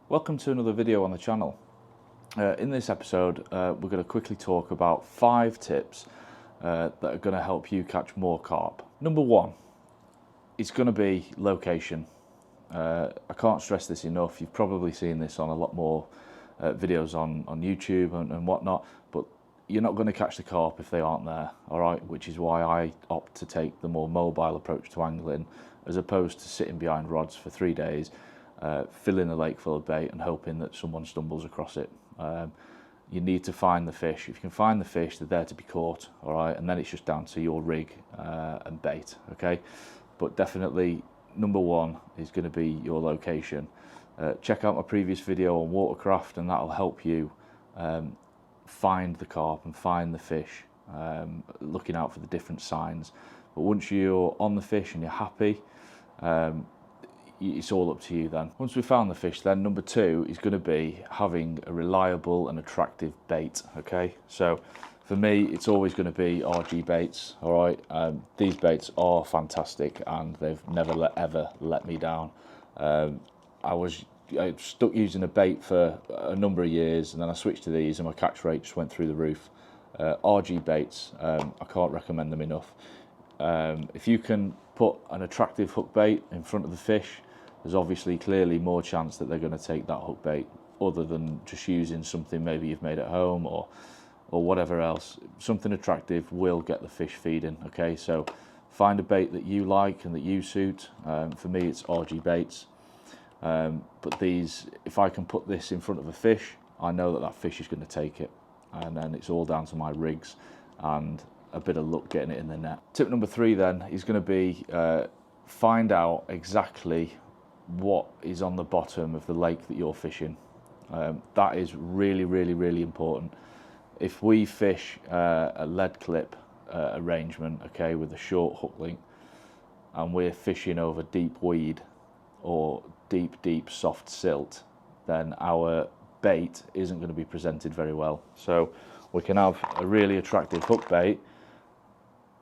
Welcome to another video on the channel. In this episode we're going to quickly talk about 5 tips that are going to help you catch more carp. Number 1 is going to be location. I can't stress this enough. You've probably seen this on a lot more videos on YouTube and whatnot, but you're not going to catch the carp if they aren't there, alright? Which is why I opt to take the more mobile approach to angling as opposed to sitting behind rods for 3 days, filling a lake full of bait and hoping that someone stumbles across it. You need to find the fish. If you can find the fish, they're there to be caught, alright? And then it's just down to your rig and bait, okay? But definitely number 1 is going to be your location. Check out my previous video on watercraft and that'll help you find the carp and find the fish, looking out for the different signs. But once you're on the fish and you're happy, it's all up to you then. Once we've found the fish, then number 2 is going to be having a reliable and attractive bait, okay? So for me, it's always going to be RG baits, all right? These baits are fantastic and they've never ever let me down. I stuck using a bait for a number of years and then I switched to these and my catch rate just went through the roof. RG baits, I can't recommend them enough. If you can put an attractive hook bait in front of the fish, there's obviously clearly more chance that they're going to take that hook bait other than just using something maybe you've made at home or whatever else. Something attractive will get the fish feeding, okay? So find a bait that you like and that you suit. For me it's RG baits. But these, if I can put this in front of a fish, I know that that fish is going to take it, and then it's all down to my rigs and a bit of luck getting it in the net. Tip number 3 then is going to be find out exactly what is on the bottom of the lake that you're fishing. That is really important. If we fish a lead clip arrangement, okay, with a short hook link, and we're fishing over deep weed or deep soft silt, then our bait isn't going to be presented very well. So we can have a really attractive hook bait,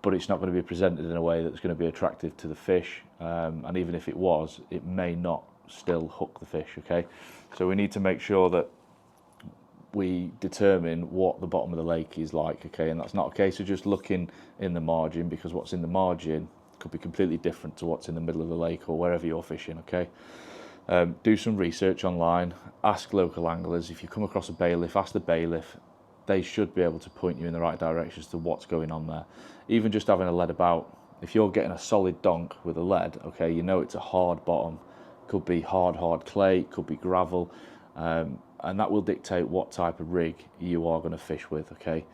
but it's not going to be presented in a way that's going to be attractive to the fish, and even if it was, it may not still hook the fish, okay? So we need to make sure that we determine what the bottom of the lake is like, okay? And that's not a case of just looking in the margin, because what's in the margin could be completely different to what's in the middle of the lake or wherever you're fishing, okay? Do some research online, ask local anglers. If you come across a bailiff, ask the bailiff. They should be able to point you in the right direction as to what's going on there. Even just having a lead about, if you're getting a solid donk with a lead, okay, you know it's a hard bottom. Could be hard clay, could be gravel, and that will dictate what type of rig you are going to fish with, okay?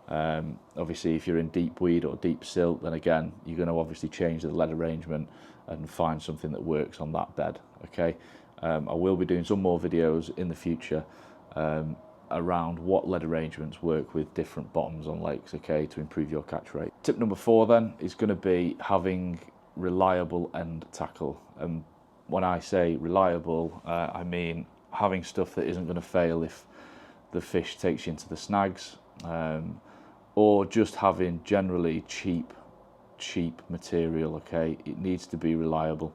Obviously if you're in deep weed or deep silt, then again you're going to obviously change the lead arrangement and find something that works on that bed, okay? I will be doing some more videos in the future around what lead arrangements work with different bottoms on lakes, okay, to improve your catch rate. Tip number 4 then is going to be having reliable end tackle. And when I say reliable, I mean having stuff that isn't going to fail if the fish takes you into the snags, or just having generally cheap material, okay? It needs to be reliable.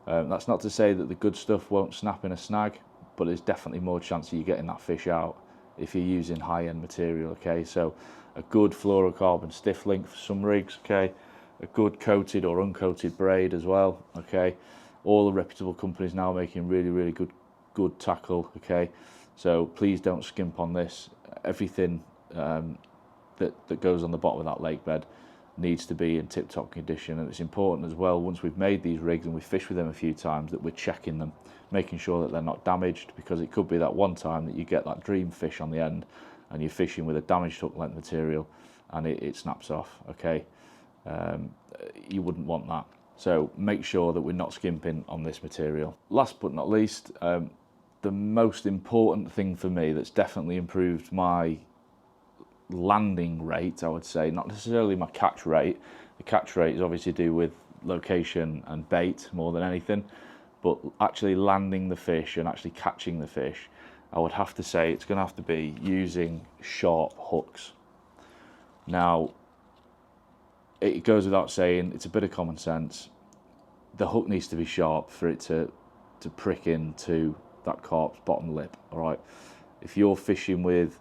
That's not to say that the good stuff won't snap in a snag, but there's definitely more chance of you getting that fish out if you're using high-end material, okay? So a good fluorocarbon stiff link for some rigs, okay? A good coated or uncoated braid as well, okay? All the reputable companies now making really good tackle, okay? So please don't skimp on this. Everything that goes on the bottom of that lake bed needs to be in tip-top condition, and it's important as well, once we've made these rigs and we fish with them a few times, that we're checking them, making sure that they're not damaged, because it could be that one time that you get that dream fish on the end and you're fishing with a damaged hook length material and it snaps off, okay? You wouldn't want that. So make sure that we're not skimping on this material. Last but not least, the most important thing for me that's definitely improved my landing rate, I would say, not necessarily my catch rate. The catch rate is obviously to do with location and bait more than anything, but actually landing the fish and actually catching the fish, I would have to say it's going to have to be using sharp hooks. Now, it goes without saying, it's a bit of common sense. The hook needs to be sharp for it to prick into that carp's bottom lip. All right, if you're fishing with,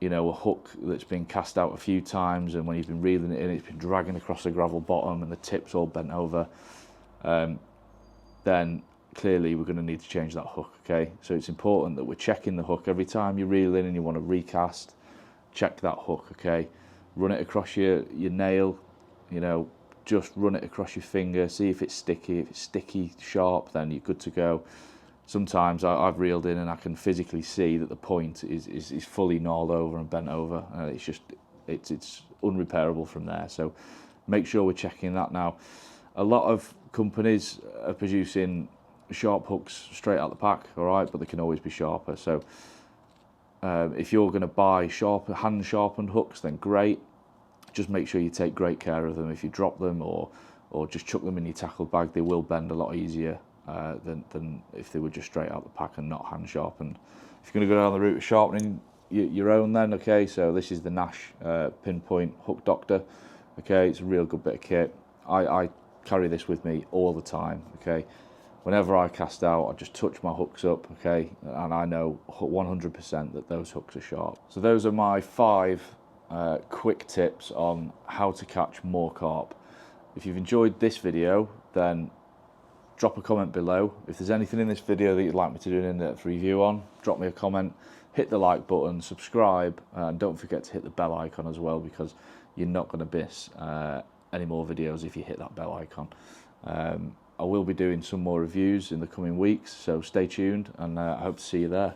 you know, a hook that's been cast out a few times, and when you've been reeling it in, it's been dragging across the gravel bottom and the tip's all bent over, then clearly we're going to need to change that hook. Okay, so it's important that we're checking the hook every time you reel in and you want to recast. Check that hook. Okay, run it across your nail, you know, just run it across your finger, see if it's sticky. If it's sticky, sharp, then you're good to go. Sometimes I've reeled in and I can physically see that the point is fully gnarled over and bent over. It's unrepairable from there. So make sure we're checking that now. A lot of companies are producing sharp hooks straight out the pack, all right, but they can always be sharper. So if you're going to buy hand sharpened hooks, then great. Just make sure you take great care of them. If you drop them or just chuck them in your tackle bag, they will bend a lot easier than if they were just straight out the pack and not hand sharpened. If you're going to go down the route of sharpening your own, then okay, so this is the Nash Pinpoint Hook Doctor. Okay, it's a real good bit of kit. I carry this with me all the time. Okay, whenever I cast out, I just touch my hooks up. Okay, and I know 100% that those hooks are sharp. So those are my 5 quick tips on how to catch more carp. If you've enjoyed this video, then drop a comment below. If there's anything in this video that you'd like me to do an in-depth review on, drop me a comment, hit the like button, subscribe, and don't forget to hit the bell icon as well, because you're not going to miss any more videos if you hit that bell icon. I will be doing some more reviews in the coming weeks, so stay tuned, and I hope to see you there.